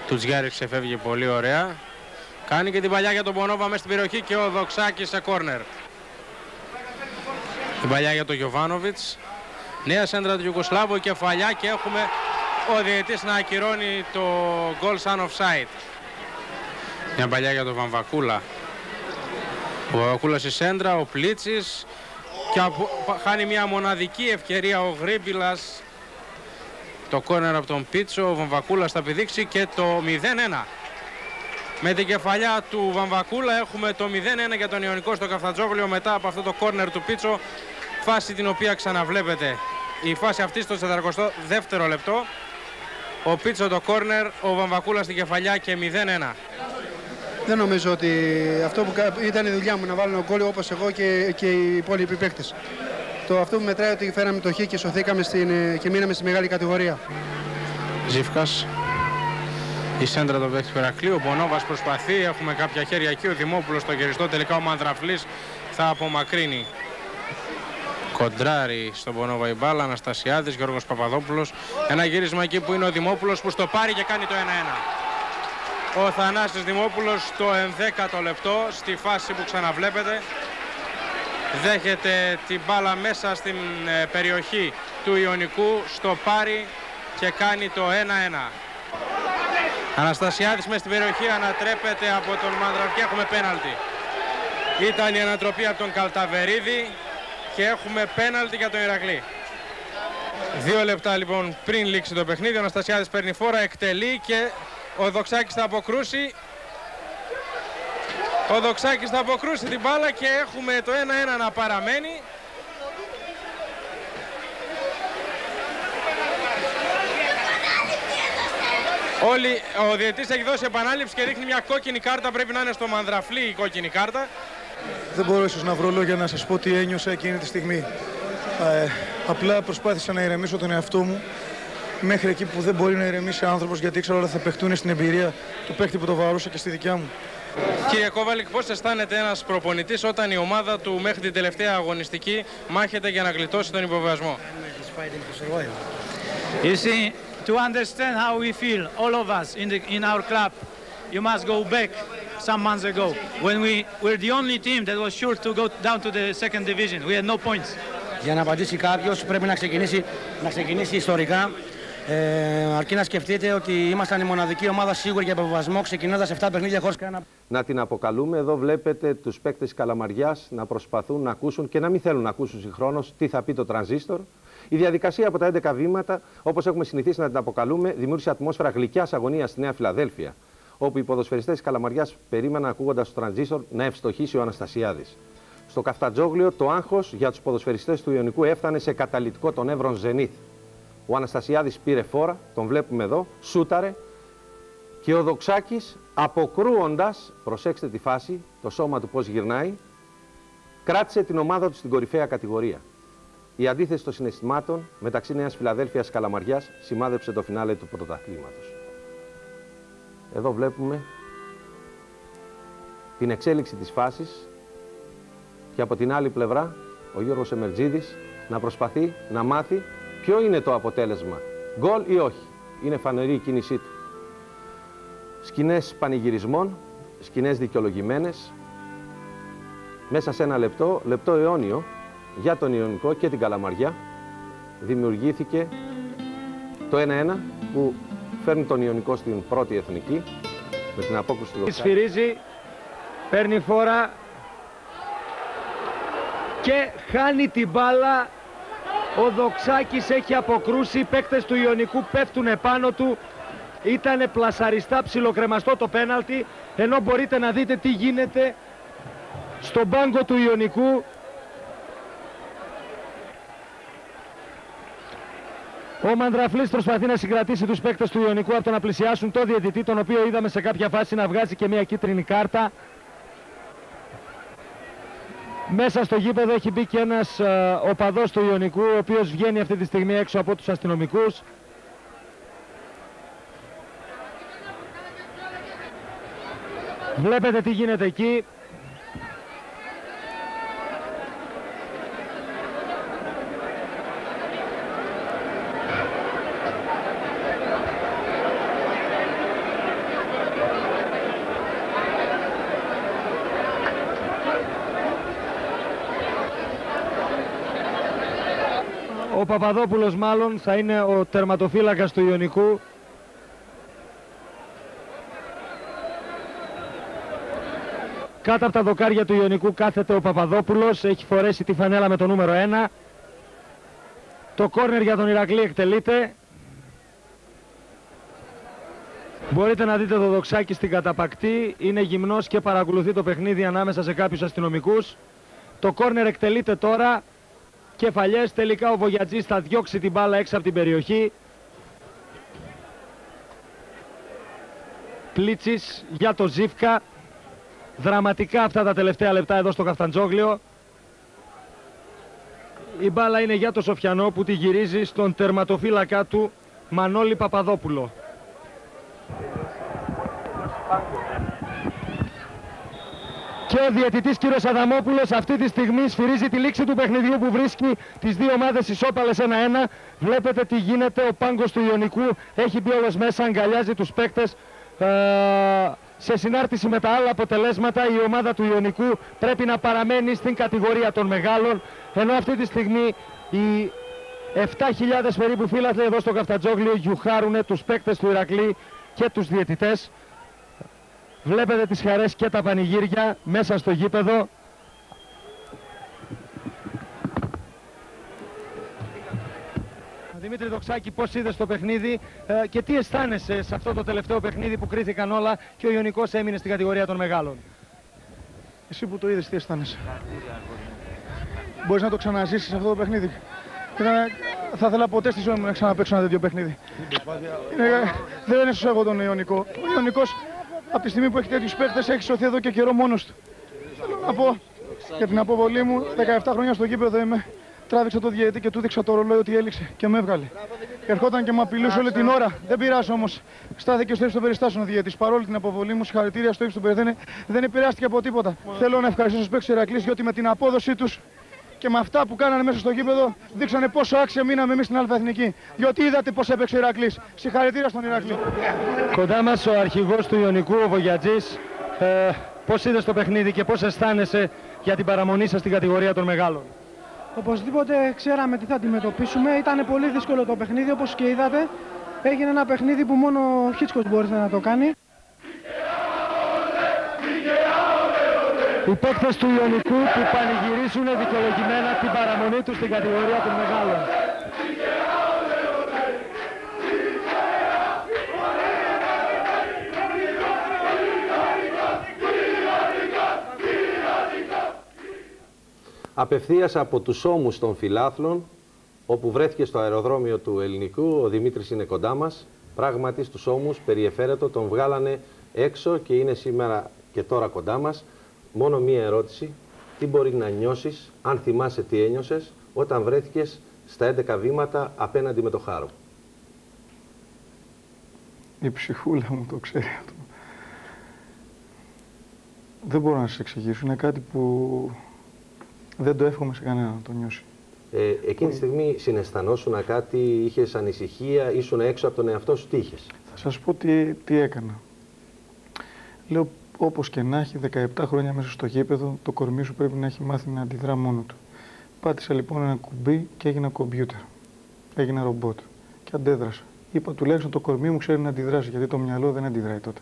Τουτζιάρης ξεφεύγει πολύ ωραία. Κάνει και την παλιά για τον Πονόβα μέσα στην περιοχή και ο Δοξάκης σε κόρνερ. Την παλιά για τον Γιοβάνοβιτς. Νέα σέντρα του Ιουγκοσλάβου, κεφαλιά και έχουμε ο διαιτητής να ακυρώνει το goal σαν offside. Μια παλιά για τον Βαμβακούλα. Ο Βαμβακούλας στη σέντρα, ο Πλίτσης και χάνει μια μοναδική ευκαιρία ο Γρήμπιλας. Το κόρνερ από τον Πίτσο, ο Βαμβακούλας θα επιδείξει και το 0-1. Με την κεφαλιά του Βαμβακούλα έχουμε το 0-1 για τον Ιωνικό στο Καφτατζόγλιο μετά από αυτό το κόρνερ του Πίτσο. Φάση την οποία ξαναβλέπετε. Η φάση αυτή στο 42ο λεπτό. Ο Πίτσο το κόρνερ, ο Βαμβακούλας στην κεφαλιά και 0-1. Δεν νομίζω ότι αυτό που ήταν η δουλειά μου να βάλω γκολ όπως εγώ και οι υπόλοιποι παίκτες. Αυτό που μετράει ότι φέραμε το χ και σωθήκαμε και μείναμε στη μεγάλη κατηγορία. Ζήφκας. Η σέντρα του παίκτη Περακλείου. Ο Πονόβας προσπαθεί. Έχουμε κάποια χέρια εκεί. Ο Δημόπουλος στο γυριστό. Τελικά ο Μανδραφλής θα απομακρύνει. Κοντράρι στον Πονόβα η μπάλα. Αναστασιάδης, Γιώργος Παπαδόπουλος. Ένα γύρισμα εκεί που είναι ο Δημόπουλος που στο πάρει και κάνει το 1-1. Ο Θανάσης Δημόπουλος στο 11ο λεπτό στη φάση που ξαναβλέπετε. Δέχεται την μπάλα μέσα στην περιοχή του Ιωνικού. Στο πάρει και κάνει το 1-1. Αναστασιάδης μέσα στην περιοχή ανατρέπεται από τον Μανδραφλή. Έχουμε πέναλτι. Ήταν η ανατροπή από τον Καλταβερίδη και έχουμε πέναλτι για τον Ηρακλή. 2 λεπτά λοιπόν πριν λήξει το παιχνίδι. Ο Αναστασιάδης παίρνει φόρα, εκτελεί και ο Δοξάκης θα αποκρούσει. Ο Δοξάκης θα αποκρούσει την μπάλα και έχουμε το 1-1 να παραμένει. Ο διαιτητής έχει δώσει επανάληψη και ρίχνει μια κόκκινη κάρτα. Πρέπει να είναι στο Μανδραφλή η κόκκινη κάρτα. Δεν μπορώ ίσως να βρω λόγια να σας πω τι ένιωσα εκείνη τη στιγμή. Απλά προσπάθησα να ηρεμήσω τον εαυτό μου μέχρι εκεί που δεν μπορεί να ηρεμήσει άνθρωπος, γιατί ήξερα όλα θα παιχτούν στην εμπειρία του παίχτη που το βαρούσε και στη δικιά μου. Κύριε Κόβαλικ, πώς αισθάνεται ένας προπονητής όταν η ομάδα του μέχρι την τελευταία αγωνιστική μάχεται για να γλιτώσει τον υποβιβασμό? You see, to understand how we feel, all of us in our club, you must go back some months ago when we're the only team that was sure to go down to the second division. We had no points. Για να απαντήσει κάποιος πρέπει να ξεκινήσει ιστορικά. Αρκεί να σκεφτείτε ότι ήμασταν η μοναδική ομάδα σίγουρη για υποβιβασμό, ξεκινώντας 7 παιχνίδια χωρίς κανένα. Να την αποκαλούμε. Εδώ βλέπετε τους παίκτες της Καλαμαριάς να προσπαθούν να ακούσουν και να μην θέλουν να ακούσουν συγχρόνως τι θα πει το τρανζίστορ. Η διαδικασία από τα 11 βήματα, όπως έχουμε συνηθίσει να την αποκαλούμε, δημιούργησε ατμόσφαιρα γλυκιάς αγωνίας στη Νέα Φιλαδέλφια, όπου οι ποδοσφαιριστές της Καλαμαριάς περίμεναν ακούγοντας το τρανζίστορ να ευστοχίσει ο Αναστασιάδης. Στο Καφτατζόγλιο το άγχος για τους ποδοσφαιριστές του Ιωνικού έφτανε σε καταλυτικό τον Εύρον Ζενίθ. Ο Αναστασιάδης πήρε φόρα, τον βλέπουμε εδώ, σούταρε και ο Δοξάκης αποκρούοντας, προσέξτε τη φάση, το σώμα του πώς γυρνάει, κράτησε την ομάδα του στην κορυφαία κατηγορία. Η αντίθεση των συναισθημάτων μεταξύ Νέας Φιλαδέλφειας και Καλαμαριάς σημάδεψε το φινάλε του πρωταθλήματος. Εδώ βλέπουμε την εξέλιξη της φάσης και από την άλλη πλευρά ο Γιώργος Εμερτζίδης να προσπαθεί να μάθει ποιο είναι το αποτέλεσμα, γκολ ή όχι. Είναι φανερή η κίνησή του. Σκηνές πανηγυρισμών, σκηνές δικαιολογημένες. Μέσα σε ένα λεπτό αιώνιο για τον Ιωνικό και την Καλαμαριά δημιουργήθηκε το 1-1 που φέρνει τον Ιωνικό στην πρώτη εθνική με την απόκρουση του Δοξάκη. Σφυρίζει, παίρνει φόρα και χάνει την μπάλα. Ο Δοξάκης έχει αποκρούσει, οι παίκτες του Ιωνικού πέφτουν επάνω του. Ήτανε πλασαριστά ψιλοκρεμαστό το πέναλτι, ενώ μπορείτε να δείτε τι γίνεται στον πάγκο του Ιωνικού. Ο Μανδραφλής προσπαθεί να συγκρατήσει τους παίκτες του Ιωνικού από το να πλησιάσουν το διαιτητή, τον οποίο είδαμε σε κάποια φάση να βγάζει και μια κίτρινη κάρτα. Μέσα στο γήπεδο έχει μπει και ένας οπαδός του Ιωνικού, ο οποίος βγαίνει αυτή τη στιγμή έξω από τους αστυνομικούς. Βλέπετε τι γίνεται εκεί. Ο Παπαδόπουλος μάλλον θα είναι ο τερματοφύλακας του Ιωνικού. Κάτω από τα δοκάρια του Ιωνικού κάθεται ο Παπαδόπουλος, έχει φορέσει τη φανέλα με το νούμερο 1. Το κόρνερ για τον Ηρακλή εκτελείται. Μπορείτε να δείτε το Δοξάκη στην καταπακτή, είναι γυμνός και παρακολουθεί το παιχνίδι ανάμεσα σε κάποιους αστυνομικούς. Το κόρνερ εκτελείται τώρα, κεφαλιές, τελικά ο Βογιατζής θα διώξει την μπάλα έξω από την περιοχή. Πλίτσης για το Ζίβκα, δραματικά αυτά τα τελευταία λεπτά εδώ στο Καφταντζόγλιο. Η μπάλα είναι για το Σοφιανό που τη γυρίζει στον τερματοφύλακα του Μανώλη Παπαδόπουλο. Και ο διαιτητής κύριος Αδαμόπουλος αυτή τη στιγμή σφυρίζει τη λήξη του παιχνιδιού που βρίσκει τις δύο ομάδες ισόπαλες 1-1. Βλέπετε τι γίνεται, ο πάγκος του Ιωνικού έχει μπει όλος μέσα, αγκαλιάζει τους παίκτες. Σε συνάρτηση με τα άλλα αποτελέσματα η ομάδα του Ιωνικού πρέπει να παραμένει στην κατηγορία των μεγάλων, ενώ αυτή τη στιγμή οι 7.000 περίπου φίλαθλοι εδώ στο Καφτατζόγλιο γιουχάρουν τους παίκτες του Ηρακλή και τους διαιτητές. Βλέπετε τις χαρές και τα πανηγύρια μέσα στο γήπεδο. Δημήτρη Δοξάκη, πώς είδες το παιχνίδι και τι αισθάνεσαι σε αυτό το τελευταίο παιχνίδι που κρίθηκαν όλα και ο Ιωνικός έμεινε στην κατηγορία των μεγάλων? Εσύ που το είδες, τι αισθάνεσαι? Μπορείς να το ξαναζήσεις αυτό το παιχνίδι? Θα ήθελα ποτέ στη ζωή μου να ξαναπαίξω ένα τέτοιο παιχνίδι. Δεν είναι εγώ τον Ιωνικό. Ο Ιωνικός από τη στιγμή που έχει τέτοιους παίκτες έχει σωθεί εδώ και καιρό μόνος του. Θέλω να πω για την αποβολή μου, 17 χρόνια στο γήπεδο είμαι. Τράβηξα το διαιτητή και του δείξα το ρολόι ότι έληξε και με έβγαλε. Ερχόταν και με απειλούσε όλη την ώρα. Δεν πειράζει όμως. Στάθηκε στο ύψος των περιστάσεων ο διαιτητής. Παρόλη την αποβολή μου, συγχαρητήρια στο ύψος των περιστάσεων. Δεν επηρεάστηκε από τίποτα. Θέλω να ευχαριστήσω τους παίκτες του Ηρακλής γιατί με την απόδοσή τους και με αυτά που κάνανε μέσα στο γήπεδο δείξανε πόσο άξια μείναμε εμείς στην Αλφα-Εθνική. Διότι είδατε πώς έπαιξε ο Ηρακλής. Συγχαρητήρια στον Ηρακλή. Κοντά μας ο αρχηγός του Ιωνικού, ο Βογιατζής. Πώς είδες το παιχνίδι και πώς αισθάνεσαι για την παραμονή σας στην κατηγορία των μεγάλων? Οπωσδήποτε ξέραμε τι θα αντιμετωπίσουμε. Ήταν πολύ δύσκολο το παιχνίδι, όπως και είδατε. Έγινε ένα παιχνίδι που μόνο ο Χίτσκος μπορεί να το κάνει. Οι παίκτες του Ιωνικού που πανηγυρίζουν δικαιολογημένα την παραμονή τους στην κατηγορία των μεγάλων. Απευθείας από τους ώμους των φιλάθλων, όπου βρέθηκε στο αεροδρόμιο του Ελληνικού, ο Δημήτρης είναι κοντά μας. Πράγματι στους ώμους περιεφέρετο, τον βγάλανε έξω και είναι σήμερα και τώρα κοντά μας. Μόνο μία ερώτηση, τι μπορεί να νιώσεις, αν θυμάσαι τι ένιωσες, όταν βρέθηκες στα 11 βήματα απέναντι με το Χάρο? Η ψυχούλα μου το ξέρει αυτό. Δεν μπορώ να σας εξηγήσω, είναι κάτι που δεν το εύχομαι σε κανένα να το νιώσει. Εκείνη τη στιγμή συναισθανόσουνα κάτι, είχες ανησυχία, ήσουν έξω από τον εαυτό σου, τι είχες? Θα σας πω τι έκανα. Λέω, όπως και να έχει, 17 χρόνια μέσα στο γήπεδο, το κορμί σου πρέπει να έχει μάθει να αντιδρά μόνο του. Πάτησα λοιπόν ένα κουμπί και έγινα κομπιούτερ. Έγινα ρομπότ και αντέδρασα. Είπα τουλάχιστον το κορμί μου ξέρει να αντιδράσει, γιατί το μυαλό δεν αντιδράει τότε.